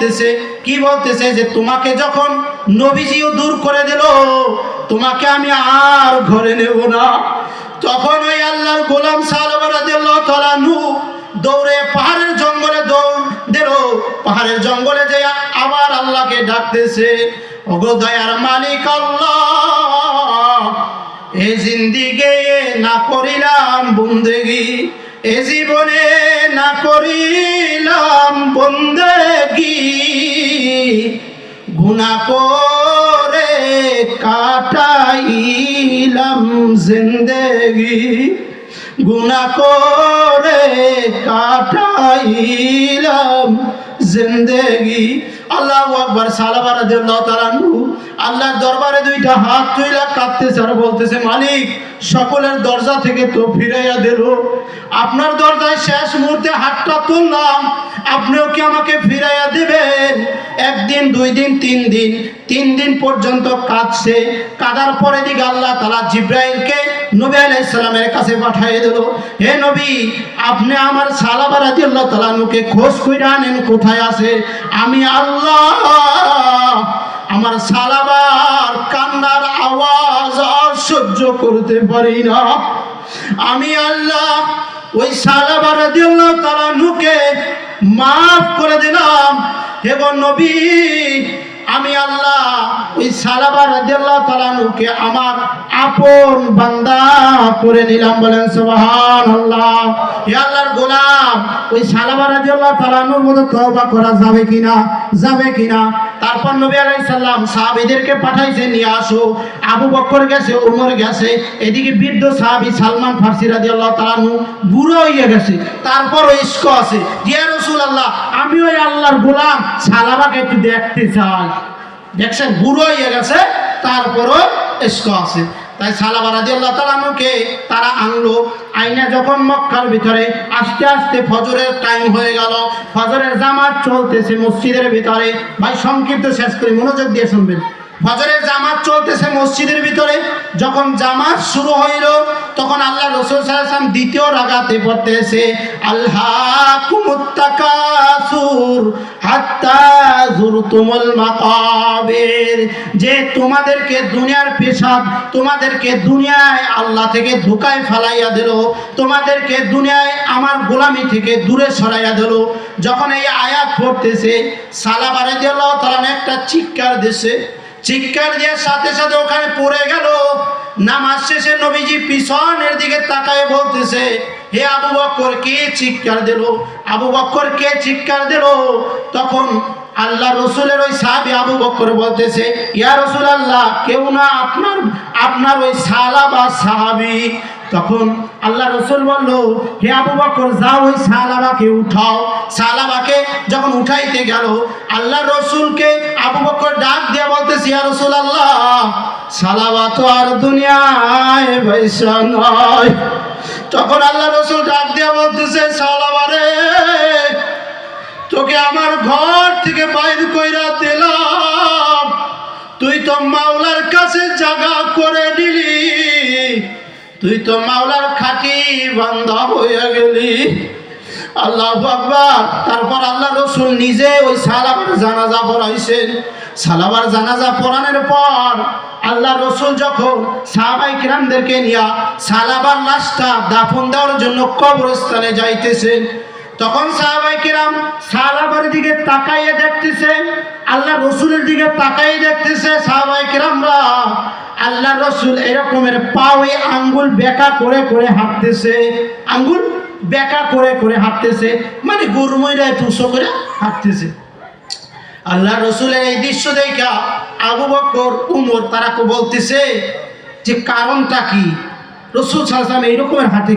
কি বলতেছে যে তোমাকে যখন নবীজিও দূর করে দিল, তোমাকে আমি আর ঘরে নেব না। তখন ওই আল্লাহর গোলাম সালমান রাদিয়াল্লাহু তাআলা আনহু দৌড়ে পাহাড়ের জঙ্গলে দৌড় দিল। পাহাড়ের জঙ্গলে যে আবার আল্লাহকে ডাকতেছে, ওগো দয়ার মালিক আল্লাহ, এ জিন্দিগে না করিলাম বন্দেগি, এ জীবনে না করিলাম বন্দেগি, গুনাহ করে কাটাইলাম জিন্দেগি, গুনাহ করে কাটাইলাম জিন্দেগি। আল্লাহু আকবার। সালমান রাদিয়াল্লাহু তাআলা আনহু আল্লাহর দরবারে দুইটা হাত তুইলা কাঁদতেছে আর বলতেছে, মালিক সকলের দরজা থেকে তো ফিরাইয়া দিল, আপনার দরজায় শেষ মুহূর্তে হাতটা তুললাম, আপনিও কি আমাকে ফিরাইয়া দিবেন? একদিন, দুই দিন, তিন দিন পর্যন্ত কাঁদছে। কাঁদার পরে দিকে আল্লাহ তাআলা জিবরাইলকে নবী আলাইহিস সালামের কাছে পাঠিয়ে দিল, হে নবী, আপনি আমার সালমান রাদিয়াল্লাহু তাআলা আনহুকে খোঁজ কইরা আনেন কোথায় আছে। আমি আল্লাহ আমার সালাবার কান্নার আওয়াজ আর সহ্য করতে পারি না। আমি আল্লাহ ওই সালমান রাদিয়াল্লাহু তাআলা আনহুকে মাফ করে দিলাম। এবং নবী, আমি আল্লাহ ওই সালমান রাদিয়াল্লাহু তাআলা আনহুকে আমার আপন বান্দা করে নিলাম। বলেন সুবহানাল্লাহ। হে আল্লাহর গোলাম, ওই সালমান রাদিয়াল্লাহু তাআলা আনহুর মতো তওবা করা যাবে কিনা? যাবে কিনা? তারপর নবী আলাইহিস সালাম সাহাবীদেরকে পাঠাইছে, নিয়ে আসো। আবু বকর গেছে, ওমর গেছে, এদিকে বৃদ্ধ সাহাবী সালমান ফারসি রাদিয়াল্লাহু তাআলা আনহু বুড়ো হয়ে গেছে। তারপর ইশক আছে, ইয়া রাসূলুল্লাহ, আমি ওই আল্লাহর গোলাম সালামাকে একটু দেখতে চাই। দেখছেন, বুড়ো হয়ে গেছে, তারপরও ইশক আছে। তাই সালমান রাদিয়াল্লাহু তাআলা আনহুকে তারা আনলো। আইনা যখন মক্কার ভিতরে আস্তে আস্তে ফজরের টাইম হয়ে গেল, ফজরের জামাত চলতেছে মসজিদের ভিতরে। ভাই সংক্ষিপ্ত শেষ করি, মনোযোগ দিয়ে শুনবেন। ফজরের জামাত চলতেছে মসজিদের ভিতরে। যখন জামাত শুরু হইল, তখন আল্লাহ রাসূল সাল্লাল্লাহু আলাইহি ওয়াসাল্লাম দ্বিতীয় রাকাতে পড়তেছে, আলহাকুমুত তাকাসুর হাত্তা যুরতুমুল মাকাবির, যে তোমাদেরকে দুনিয়ার পেশাব, তোমাদেরকে দুনিয়ায় আল্লাহ থেকে ধোঁকায় ফেলাইয়া দিল, তোমাদেরকে দুনিয়ায় আমার গোলামি থেকে দূরে সরাইয়া দিল। যখন এই আয়াত পড়তেছে, সালমান রাদিয়াল্লাহু তাআলা একটা চিৎকার দিছে, চিৎকার দিয়ে সাথে সাথে ওখানে পড়ে গেল। নামাজ শেষে নবীজি পিছনের দিকে তাকায় বলতেছে, হে আবু বকর, কে চিৎকার দিল? আবু বকর কে চিৎকার দিল? তখন আল্লাহ রসুলের ওই সাহাবী আবু বকর বলতেছে, ইয়া রাসূলুল্লাহ, কেউ না, আপনার ওই সালাবা সাহাবী। তখন আল্লাহ রসুল বলল, হে আবু বকর, যাও ওই সালাবাকে উঠাও। সালাবাকে যখন উঠাইতে গেল, আল্লাহ রসুলকে আবু বকর ডাক দিয়ে বলতেছে, ইয়া রাসূলুল্লাহ, সালাবা তো আর দুনিয়ায় পয়সা নয়। তখন আল্লাহ রসুল ডাক দিয়ে বলতেছে, সালাবা রে, তোকে আমার ঘর থেকে বাইর কইরা দিলাম, তুই তো মাওলার কাছে জায়গা করে নিলি, তুই তো মাওলার খাঁটি বান্দা হয়ে গেলি। আল্লাহু আকবার। তারপর আল্লাহ রসুল নিজে ওই সালাবার জানাজা পড়াইছেন। সালাবার জানাজা পড়ানোর পর আল্লাহ রসুল যখন সাহাবায়ে কিরামদেরকে নিয়ে সালাবার লাশটা দাফন দেওয়ার জন্য কবরস্থানে যাইতেছেন, তখন সাহাবায়ে কিরাম সালাবার দিকে তাকাইয়ে দেখতেছে, আল্লাহ রসুলের দিকে তাকাইয়ে দেখতেছে। সাহাবায়ে কিরামরা আল্লাহ রসুল এরকমের পায়ে আঙ্গুল বেঁকা করে করে হাঁটতেছে, আঙ্গুল বেঁকা করে করে হাঁটতেছে, মানে গরুমইরা টুসো করে হাঁটতেছে। আল্লাহ রসুলের এই দৃশ্য দেখা আবু বকর, উমর তারা বলতেছে যে কারণটা কি? রসুল সাল্লাল্লাহু আলাইহি ওয়াসাল্লাম এইরকমের হাঁটে